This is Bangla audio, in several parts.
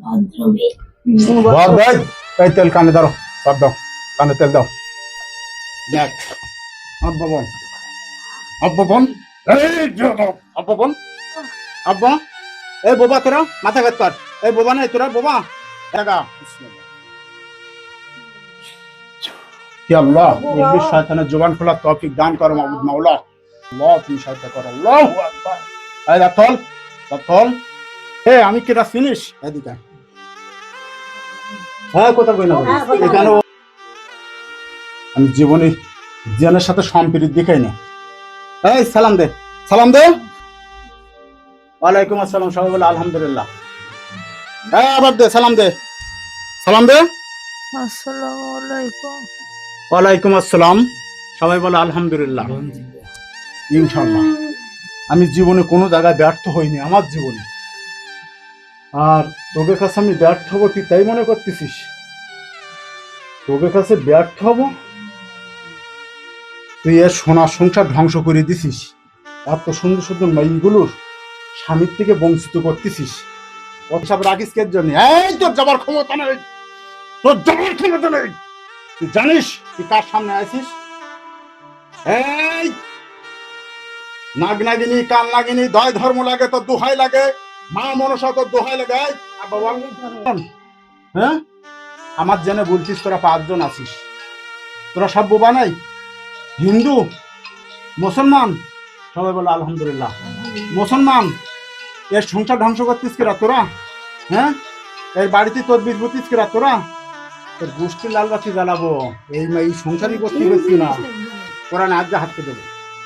बहुत भाई कई तेल काने दारो सब दाओ काने तेल दाओ देख अब्बा बोन अब्बा बोन अब्बा बोन अब्बा ए बोबा তোরা মাথা কাট কর এই बोबा নাই তোরা बोबा জায়গা কি আল্লাহ ইবলিস শয়তানের জবান খোলা তৌফিক দান করো মাবুদ মাওলা আল্লাহ তুমি সাহায্য করো আল্লাহু আকবার এই রাতল এ আমি কি রাত ফিনিশ এদিকে হ্যাঁ কথা কই না এখানে আমি জীবনে জেনের সাথে সম্পৃক্তি দেখাই না এই সালাম দে ওয়ালাইকুম আসসালাম সবাই বলে আলহামদুলিল্লাহ হ্যাঁ আবার দে সালাম দে আসসালামু আলাইকুম। ওয়ালাইকুম আসসালাম সবাই বলে আলহামদুলিল্লাহ ইনশাআল্লাহ আমি জীবনে কোনো জায়গায় ব্যর্থ হইনি আমার জীবনে আর তোদের কাছে আমি ব্যর্থ হবো তুই তাই মনে করতেছিস তোদের কাছে ব্যর্থ হবো তুই এর সোনার সংসার ধ্বংস করে দিছিস এত সুন্দর সুন্দর মেয়েগুলোর স্বামীর থেকে বঞ্চিত করতেছিস সব রাখিস কে জন্য এই তোর যাবার ক্ষমতা নেই তুই জানিস তুই কার সামনে আছিস এই নাগ নাগিনী কান নাগিনী দয় ধর্ম লাগে তোর দোহাই লাগে মা মনসা তোর দোহাই লাগে বাবা হ্যাঁ আমার জেনে বলছিস তোরা 5 জন আছিস তোরা সব বোবা নাই হিন্দু মুসলমান সবাই বলে আলহামদুলিল্লাহ মুসলমান এর সংসার ধ্বংস করতিস কিরা তোরা হ্যাঁ এর বাড়িতে তোর বিদ্যুতিস কিরা তোরা তোর গোষ্ঠীর লাল বাতি জ্বালাবো এই সংসারই করতে হচ্ছে না তোরা না আজ হাতকে দেবো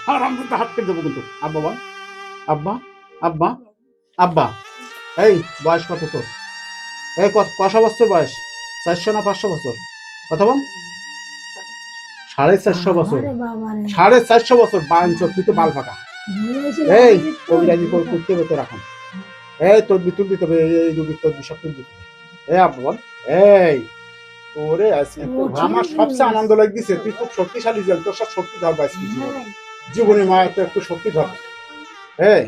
আর আমরা হাতকে দেবো কিন্তু আব্বা বল আব্বা আব্বা আব্বা এই বয়স কত তোর এই কত বছর বয়স 400 না 500 বছর কথা বল 450 বছর 450 বছর তুই তো বাল ফাঁকা এই কবিরাজি করতে হবে তোর এখন এই তোর বিতুল দিতে হবে এই রোগীর তোর বিষাক্ত দিতে হবে এই আব্বা বল এই তোরে আজকে আমার সবচেয়ে আনন্দ লাগছে তুই খুব শক্তিশালী জেল তোর সব শক্তি ধর আজকে জীবনে মায়া তো একটু শক্তি ধর এই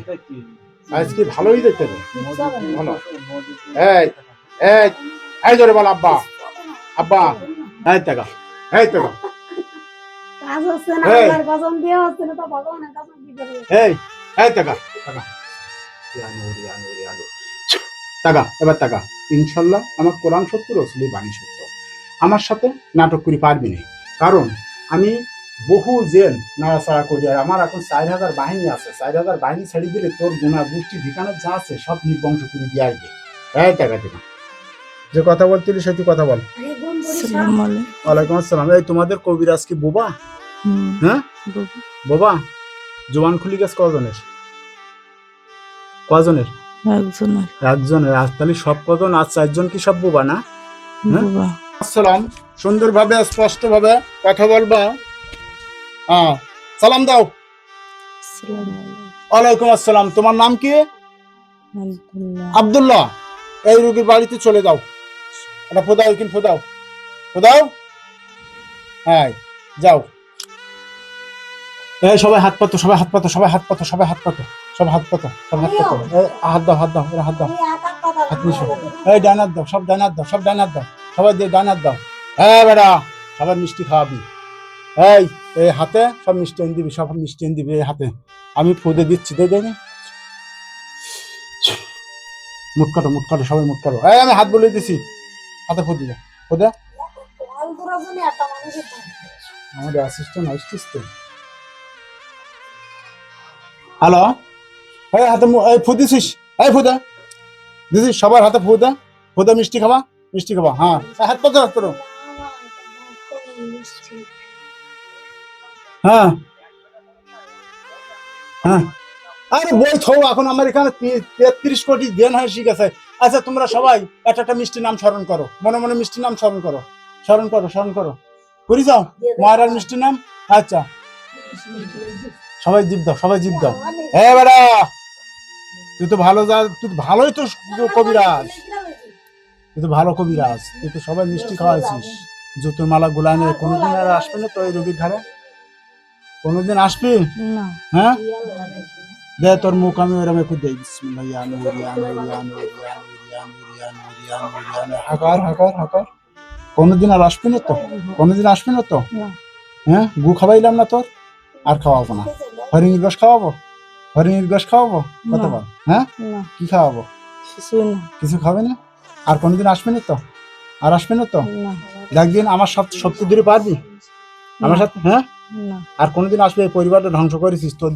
আজকে ভালোই দেখতে হবে ভালো এই এই এই জোরে বল আব্বা আব্বা এই টাকা কাজ হচ্ছে না আমার কসম দিয়ে হচ্ছে না তো ভগবানের কসম কি করবে এই টাকা এবার টাকা ইনশাল্লাহ আমার কোরআন সত্য রসুলের বাণী সত্য আমার সাথে নাটক করে পারবি না কারণ আমি বহু জেল নাড়াচাড়া করি আর আমার এখন 4000 বাহিনী আছে 4000 বাহিনী ছেড়ে দিলে তোর গুণা গোষ্ঠী ঠিকানা যা আছে সব নির্বংশ করে দিয়ে আসবে এই টাকা দিবা যে কথা বলছিলি সেটি কথা বল ওয়ালাইকুম আসসালাম এই তোমাদের কবিরাজ কি বোবা হ্যাঁ বোবা জোয়ান খুলি গেছে কজনের একজনের আজ তাহলে সব কজন আজ 4 জন কি সব বোবা না আসসালাম সুন্দরভাবে স্পষ্ট ভাবে কথা বলবা হ্যাঁ সালাম দাও ওয়ালাইকুম আসসালাম তোমার নাম কি আব্দুল্লাহ এই রোগীর বাড়িতে চলে যাও এটা ফোদাও কিন্তু ফোদাও হ্যাঁ যাও এই সবাই হাত পাতো হাত দাও হাত মিশো এই ডানাত দাও সব ডানাত দাও সবাই দিয়ে ডানাত দাও হ্যাঁ বেটা সবাই মিষ্টি খাওয়াবি এই হাতে সব মিষ্টি এনে দিবি এই হাতে আমি ফুদে দিচ্ছি দে না মুট কাটো সবাই মুট কাটো আমি হাত বলে দিছি হাতে ফুদে দে আমাদের অ্যাসিস্ট্যান্ট আসছিস তো হ্যালো এই হাতে এই ফুদিছিস এই ফুদা দিছিস সবার হাতে ফুদা মিষ্টি খাবা হ্যাঁ হাত পাতো হ্যাঁ আরে বই থো এখন আমার এখানে 33 কোটি জ্ঞান হয় শিখেছে আচ্ছা তোমরা সবাই একটা মিষ্টি নাম স্মরণ করো মনে মনে মিষ্টি নাম স্মরণ করো করি যাও মায়ের মিষ্টি নাম আচ্ছা সবাই জিভ দাও হ্যাঁ বেড়া তুই তো ভালোই তো কবিরাজ তুই তো সবাই মিষ্টি খাওয়াইছিস জুতোর মালা গোলানে কোনোদিন আর আসবে না তো এই রোগীর ঘরে কোনোদিন আসবি হ্যাঁ দে তোর মুখ আমি ওরম একটু দেই বিসমিল্লাহ হাকার হাকার হাকার। কোনোদিন আর আসবি না তো? কোনোদিন আসবি না তো? না হ্যাঁ, গু খাওয়াইলাম না তোর? আর খাওয়াবো না। হরিণীর গোশ খাওয়াবো? হরিণীর গোশ খাওয়াবো? কতবার? হ্যাঁ, না কি খাওয়াবো? কিছুই না কিছু খাবে না? আর কোনোদিন আসবি না তো? আর আসবি না তো? না একদিন আমার সত্যি দূরে পারবি আমার সাথে? হ্যাঁ, না আর কোনোদিন আসবে এই পরিবারটা ধ্বংস করেছিস তোর